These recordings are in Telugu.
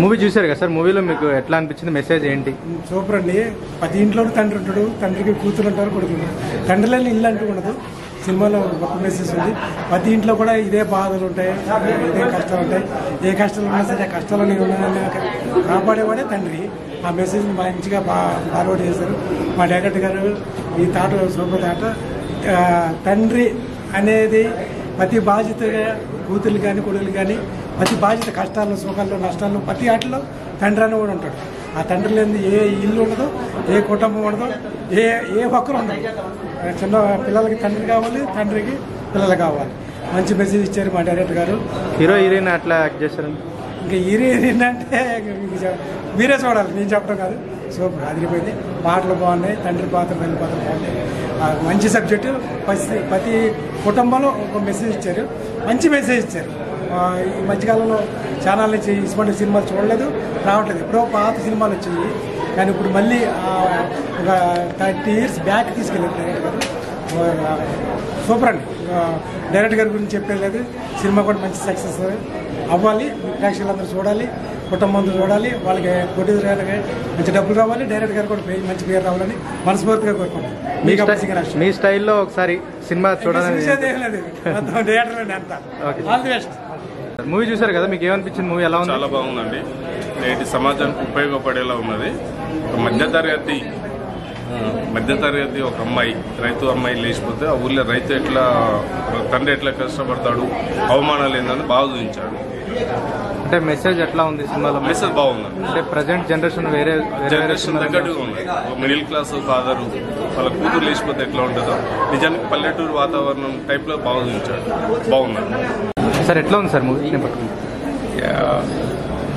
మూవీ చూసారు కదా సార్, మూవీలో మీకు ఎట్లా అనిపించింది, మెసేజ్ ఏంటి? సూపర్ అండి. ప్రతి ఇంట్లో తండ్రి ఉంటాడు, తండ్రికి కూతురు ఉంటారు, కొడుకు. తండ్రి లేని ఇల్లు అంటూ ఉండదు. సినిమాలో గొప్ప మెసేజ్ ఉంది. ప్రతి ఇంట్లో కూడా ఇదే బాధలు ఉంటాయి, ఇదే కష్టాలు ఉంటాయి. ఏ కష్టాలు ఉన్నా సరే కష్టాలని కాపాడేవాడే తండ్రి. ఆ మెసేజ్ మంచిగా ఫార్వర్డ్ చేశారు మా డైరెక్టర్ గారు. ఈ తాట సూపర్ తాట. తండ్రి అనేది ప్రతి బాధ్యతగా కూతురు కానీ కొడుకులు కానీ ప్రతి బాధ్యత కష్టాల్లో సుఖాల్లో నష్టాల్లో ప్రతి ఆటలో తండ్రి అని కూడా ఉంటాడు. ఆ తండ్రి లేని ఏ ఇల్లు ఉండదు, ఏ కుటుంబం ఉండదు, ఏ ఒక్కరు ఉండదు. చిన్న పిల్లలకి తండ్రి కావాలి, తండ్రికి పిల్లలు కావాలి. మంచి మెసేజ్ ఇచ్చారు మా డైరెక్టర్ గారు. హీరో హీరోయిన్ అట్లా యాక్ట్ చేశారు. ఇంకా హీరోయిన్ అంటే మీరే చూడాలి, నేను చెప్పడం కాదు. సూపర్ అదిరిపోయింది. పాటలు బాగున్నాయి, తండ్రి పాత్ర తల్లి పాత్ర బాగున్నాయి. మంచి సబ్జెక్టు. ప్రతి కుటుంబంలో ఒక మెసేజ్ ఇచ్చారు, మంచి మెసేజ్ ఇచ్చారు. ఈ మధ్యకాలంలో ఛానల్ నుంచి ఇటువంటి సినిమాలు చూడలేదు, రావట్లేదు. ఎప్పుడో పాత సినిమాలు వచ్చాయి, కానీ ఇప్పుడు మళ్ళీ ఒక 30 years బ్యాక్ తీసుకెళ్ళారు డైరెక్టర్ గారు. సూపర్ అండి. డైరెక్టర్ గారి గురించి చెప్పలేదు. సినిమా కూడా మంచి సక్సెస్ అవ్వాలి, ప్రేక్షకులందరూ చూడాలి, కుటుంబంతో చూడాలి. వాళ్ళకి ప్రొడ్యూసర్ గారికి మంచి డబ్బులు రావాలి, డైరెక్టర్ గారు కూడా మంచి పేరు రావాలని మనస్ఫూర్తిగా కోరుకుంటాం. మీ స్టైల్లో ఒకసారి సినిమా చూడాలని మూవీ చూసారు కదా, మీకు ఏమనిపించింది? మూవీ ఎలా ఉంది? చాలా బాగుందండి. నేటి సమాజానికి ఉపయోగపడేలా ఉన్నది. మధ్యతరగతి ఒక అమ్మాయి, రైతు అమ్మాయి లేచిపోతే ఆ ఊళ్ళో రైతు తండ్రి ఎట్లా కష్టపడతాడు, అవమానాలు ఏందని బాగా చూపించాడు. అంటే మెసేజ్ ఎట్లా ఉంది సినిమాలో? మెసేజ్ బాగుంది. అంటే ప్రజెంట్ జనరేషన్ వేరే జనరేషన్ తగ్గట్టుగా ఉంది. మిడిల్ క్లాస్ ఫాదరు వాళ్ళ కూతురు లేచిపోతే ఎట్లా ఉంటుందో నిజానికి పల్లెటూరు వాతావరణం టైప్ లో బాగా చూపించాడు. బాగుంది సార్. ఎట్లా ఉంది సార్ మూవీ?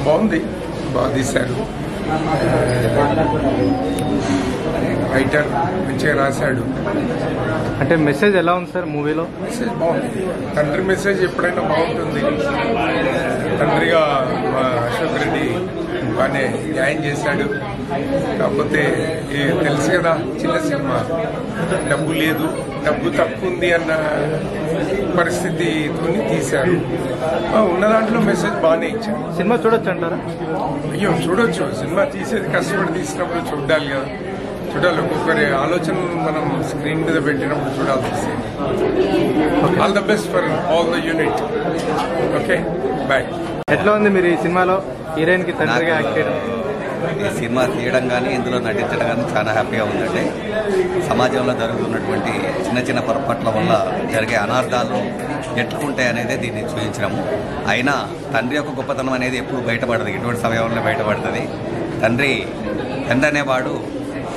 బాగుంది, బాగా తీశారు. రైటర్ మంచిగా రాశాడు. అంటే మెసేజ్ ఎలా ఉంది సార్ మూవీలో? మెసేజ్ బాగుంది. తండ్రి మెసేజ్ ఎప్పుడైనా బాగుంటుంది. తండ్రిగా అశోక్ రెడ్డి బాగానే న్యాయం చేశాడు. కాకపోతే తెలుసు కదా, చిన్న సినిమా, డబ్బు లేదు, డబ్బు తక్కువ ఉంది అన్న పరిస్థితితో తీశారు. ఉన్న దాంట్లో మెసేజ్ బాగానే ఇచ్చారు. సినిమా చూడొచ్చు అంటారా? అయ్యో చూడొచ్చు. సినిమా తీసేది కష్టపడి తీసినప్పుడు చూడాలి కదా, చూడాలి. ఒక్కొక్కరి ఆలోచనలు మనం స్క్రీన్ మీద పెట్టినప్పుడు చూడాల్సి వస్తుంది. All the best for all the unit. Okay, bye. ఎట్లా ఉంది మీరు ఈ సినిమాలో హీరోయిన్ కి తండ్రిగా యాక్ట్ చేయడం? ఈ సినిమా తీయడం కానీ ఇందులో నటించడం కానీ చాలా హ్యాపీగా ఉందండి. సమాజంలో జరుగుతున్నటువంటి చిన్న చిన్న పొరపాట్ల వల్ల జరిగే అనార్థాలు ఎట్లా ఉంటాయి అనేది దీన్ని చూపించడము. అయినా తండ్రి యొక్క గొప్పతనం అనేది ఎప్పుడు బయటపడదు, ఇటువంటి సమయంలో బయటపడుతుంది. తండ్రి అనేవాడు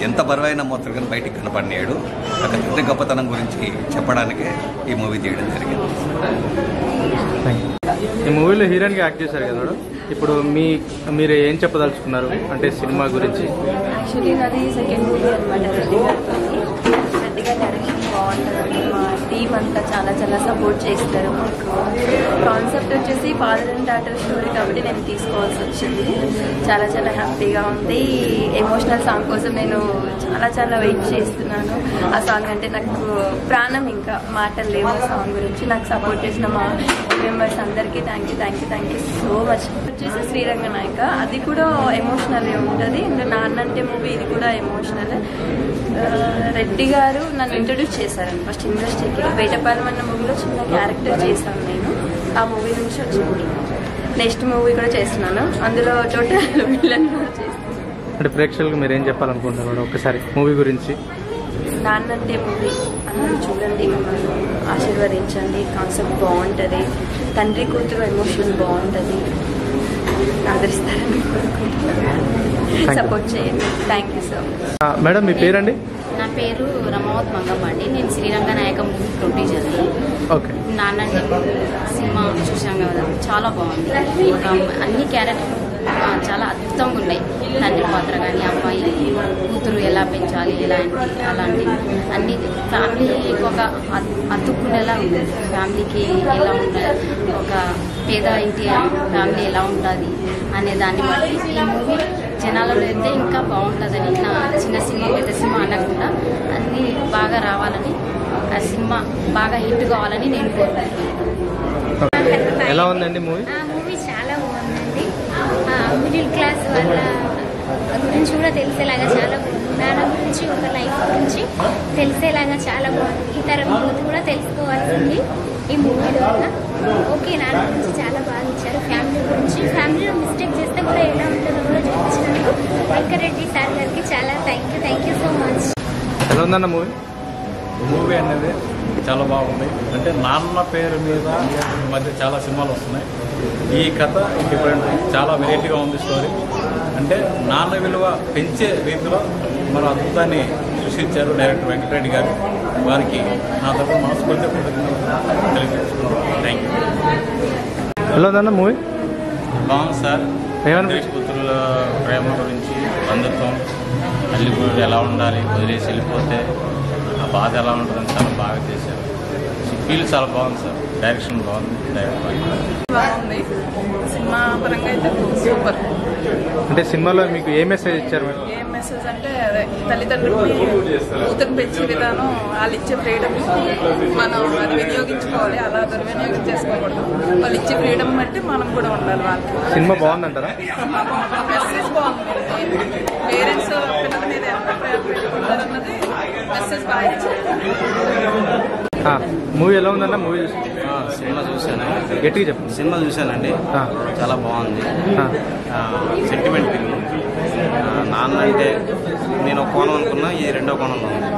ఎంత బరువైన మొత్తం బయటికి కనపడినాడు. ఒక తండ్రి గొప్పతనం గురించి చెప్పడానికి ఈ మూవీ తీయడం జరిగింది. ఈ మూవీలో హీరోయిన్ గా యాక్ట్ చేశారు కదా, ఇప్పుడు మీరు ఏం చెప్పదలుచుకున్నారు అంటే సినిమా గురించి? యాక్చువల్లీ నాది సెకండ్ మూవీ అనమాట. గట్టిగా డైరెక్షన్ బాగుంటుంది. మా టీమ్ అంతా చాలా చాలా సపోర్ట్ చేస్తారు. కాన్సెప్ట్ వచ్చేసి ఫాదర్ అండ్ డాటర్ స్టోరీ కాబట్టి నేను తీసుకోవాల్సి వచ్చింది. చాలా చాలా హ్యాపీగా ఉంది. ఎమోషనల్ సాంగ్ కోసం నేను చాలా చాలా వెయిట్ చేస్తున్నాను. ఆ సాంగ్ అంటే నాకు ప్రాణం, ఇంకా మాటలు లేవు. సాంగ్ గురించి నాకు సపోర్ట్ చేసిన మా మెంబర్స్ అందరికీ థ్యాంక్ యూ సో మచ్. వచ్చేసి శ్రీరంగ నాయక, అది కూడా ఎమోషనల్ ఉంటుంది. అండ్ నాన్నంటే మూవీ, ఇది కూడా ఎమోషనల్. రెడ్డి గారు నన్ను ఇంట్రడ్యూస్ చేశారండి ఫస్ట్ ఇండస్ట్రీకి. వేటపాలెం అన్న మూవీలో చిన్న క్యారెక్టర్ చేశాను నేను. ఆ మూవీ నుంచి వచ్చింది. నెక్స్ట్ మూవీ కూడా చేస్తున్నాను, అందులో టోటల్ విలన్ కూడా చేస్తున్నాను. అంటే ప్రేక్షకులకు మీరు ఏం చెప్పాలనుకుంటున్నారు ఒకసారి మూవీ గురించి? నాన్నంటే మూవీ అందరూ చూడండి, ఆశీర్వదించండి. కాన్సెప్ట్ బాగుంటుంది, తండ్రి కూతురు ఎమోషన్ బాగుంటుంది. ఆదరిస్తారని కోరుకుంటున్నాను. సపోర్ట్ చేయండి. Thank you so much. Madam మీ పేరండి? నా పేరు రమావత్ మంగమ్మ అండి. నేను శ్రీరంగ నాయక మూవీ ప్రొడ్యూసర్ని. ఓకే. నాన్నంటే సినిమా చూసాం కదా, చాలా బాగుంది. ఇంకా అన్ని క్యారెక్టర్లు చాలా అద్భుతంగా ఉన్నాయి. తండ్రి పాత్ర కానీ, అమ్మాయి కూతురు ఎలా పెంచాలి, అలాంటి అన్ని ఫ్యామిలీ ఒక అతుక్కునేలా ఉంది. ఫ్యామిలీకి ఎలా ఉంటుంది, ఒక పేద ఇంటి ఫ్యామిలీ ఎలా ఉంటుంది అనే దాన్ని బట్టి ఈ మూవీ జనాలలో అయితే ఇంకా బాగుంటుందని, నా చిన్న సినిమా పెద్ద సినిమా అనకుండా అన్నీ బాగా రావాలని, ఆ సినిమా బాగా హిట్ కావాలని నేను కోరుకుంటున్నాను. ఎలా ఉందండి మూవీ? మూవీ చాలా బాగుందండి. మిడిల్ క్లాస్ వాళ్ళ గురించి కూడా తెలిసేలాగా చాలా బాగుంది. నాన్న గురించి ఒక లైఫ్ గురించి తెలిసేలాగా చాలా బాగుంది. ఈ తరం యూత్ కూడా తెలుసుకోవాల్సింది ఈ మూవీలో వల్ల. ఓకే, నాన్న గురించి చాలా బాగా ఇచ్చారు. ఫ్యామిలీ గురించి, ఫ్యామిలీలో మిస్టేక్ చేస్తే కూడా ఎలా ఉంటుందో కూడా చూపించినందుకు వెంకరెడ్డి సార్ గారికి చాలా థ్యాంక్ యూ సో మచ్. ఎలా ఉందన్న మూవీ అనేది చాలా బాగుంది. అంటే నాన్న పేరు మీద ఈ మధ్య చాలా సినిమాలు వస్తున్నాయి. ఈ కథ డిఫరెంట్, చాలా వెరైటీగా ఉంది స్టోరీ. అంటే నాన్న విలువ పెంచే రీతిలో మన అద్భుతాన్ని సృష్టించారు డైరెక్టర్ వెంకటరెడ్డి గారు. వారికి నా తరఫున మనస్ఫూర్తిగా తెలియజేసుకున్నాను. Thank you. ఎలా ఉందన్న మూవీ? బాగుంది సార్. ఏమన్నా కూతురుల ప్రేమ గురించి, బంధుత్వం, తల్లి ఎలా ఉండాలి, వదిలేసి వెళ్ళిపోతే ఆ బాధ ఎలా ఉంటుందని చాలా బాగా చేశారు. ఫీల్ చాలా బాగుంది సార్. డైరెక్షన్ బాగుంది, బాగుంది. సినిమా పరంగా అయితే సూపర్. అంటే సినిమాలో మీకు ఏ మెసేజ్ ఇచ్చారు? ఏం మెసేజ్ అంటే అదే తల్లిదండ్రులని కూతురు పెంచే విధానం, వాళ్ళు ఇచ్చే ఫ్రీడమ్ మనం అది వినియోగించుకోవాలి, అలా దుర్వినియోగం చేసుకోకూడదు. వాళ్ళు ఇచ్చే ఫ్రీడమ్ బట్టి మనం కూడా ఉండాలి వాళ్ళకి. సినిమా బాగుందంటారా? మెసేజ్ బాగుంది. పేరెంట్స్ పిల్లల మీద ఎంత ప్రేమ పెట్టుకుంటారన్నది మెసేజ్ బాగా ఇచ్చారు. మూవీ ఎలా ఉందన్న? మూవీ చూసి సినిమా చూశాను. గట్టిగా చెప్పండి. సినిమా చూశానండి, చాలా బాగుంది. Sentiment film. నాన్న అంటే నేను ఒక కోణం అనుకున్నా, ఈ రెండో కోణంలో ఉంది.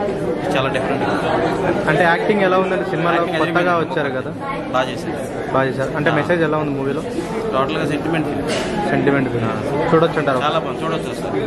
చాలా డిఫరెంట్. అంటే యాక్టింగ్ ఎలా ఉందండి సినిమాలో? కొత్తగా వచ్చారు కదా, బాగా చేశారు. అంటే మెసేజ్ ఎలా ఉంది మూవీలో? టోటల్గా సెంటిమెంట్ ఫిల్మ్. చూడొచ్చు అంటారు? చాలా బాగుంది, చూడొచ్చు సార్.